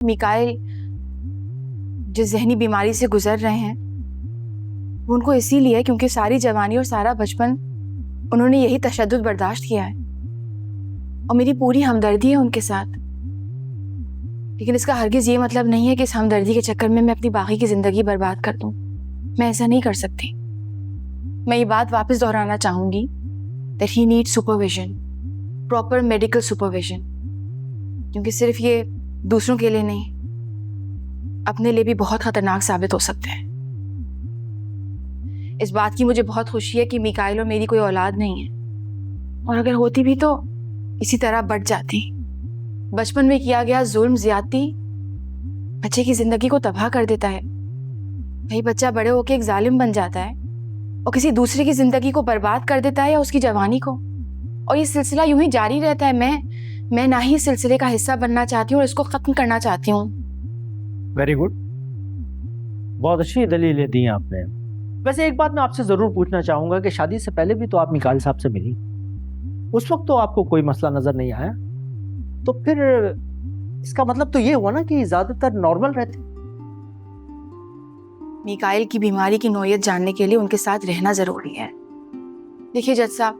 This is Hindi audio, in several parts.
मिकाइल जिस जहनी बीमारी से गुजर रहे हैं वो उनको इसीलिए क्योंकि सारी जवानी और सारा बचपन उन्होंने यही तशद्दुद बर्दाश्त किया है और मेरी पूरी हमदर्दी है उनके साथ। लेकिन इसका हरगिज ये मतलब नहीं है कि इस हमदर्दी के चक्कर में मैं अपनी बाकी की जिंदगी बर्बाद कर दूं। मैं ऐसा नहीं कर सकती। मैं ये बात वापस दोहराना चाहूंगी that he needs supervision, proper medical supervision, क्योंकि सिर्फ ये दूसरों के लिए नहीं अपने लिए भी बहुत खतरनाक साबित हो सकते हैं। इस बात की मुझे बहुत खुशी है कि मिकाइल और मेरी कोई औलाद नहीं है, और अगर होती भी तो इसी तरह बढ़ जाती। बचपन में किया गया जुल्म ज्यादती बच्चे की जिंदगी को तबाह कर देता है। वही बच्चा बड़े होकर एक जालिम बन जाता है और किसी दूसरे की जिंदगी को बर्बाद कर देता है या उसकी जवानी को, और ये सिलसिला यूं ही जारी रहता है। मैं ना ही इस सिलसिले का हिस्सा बनना चाहती हूँ और इसको खत्म करना चाहती हूँ। वेरी गुड, बहुत अच्छी दलीलें दी आपने। वैसे एक बात मैं आपसे जरूर पूछना चाहूंगा कि शादी से पहले भी तो आप मिकाइल साहब से मिली, उस वक्त तो आपको कोई मसला नजर नहीं आया, तो फिर इसका मतलब तो ये हुआ ना कि ज्यादातर नॉर्मल रहते। मिकाइल की बीमारी की नौयत जानने के लिए उनके साथ रहना जरूरी है। देखिए जज साहब,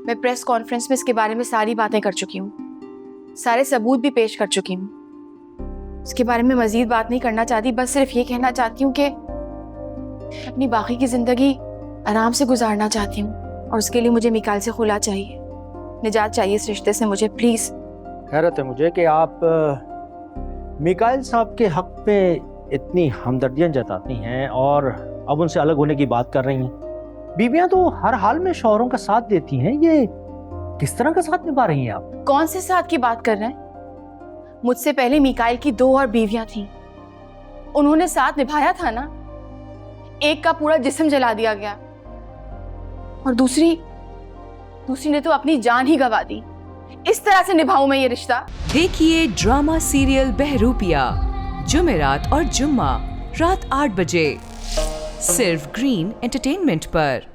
मैं प्रेस कॉन्फ्रेंस में इसके बारे में सारी बातें कर चुकी हूँ, सारे सबूत भी पेश कर चुकी हूँ। इसके बारे में मजीद बात नहीं करना चाहती, बस सिर्फ ये कहना चाहती हूँ कि अपनी बाकी की जिंदगी आराम से गुजारना चाहती हूँ, और उसके लिए मुझे मिकाइल से खुला चाहिए, निजात चाहिए इस रिश्ते से मुझे, प्लीज। हैरत है मुझे कि आप मिकाइल साहब के हक में इतनी हमदर्दियां जताती हैं और अब उनसे अलग होने की बात कर रही हैं। बीवियां तो हर हाल में शौहरों का साथ देती हैं, ये किस तरह का साथ निभा रही हैं आप? कौन से साथ की बात कर रहे हैं? मुझसे पहले मिकाइल की 2 और बीवियां थीं, उन्होंने साथ निभाया था ना। एक का पूरा जिस्म जला दिया गया और दूसरी ने तो अपनी जान ही गंवा दी। इस तरह से निभाऊं मैं ये रिश्ता? देखिए ड्रामा सीरियल बहरूपिया जुमेरात और जुम्मा रात 8 बजे सिर्फ ग्रीन एंटरटेनमेंट पर।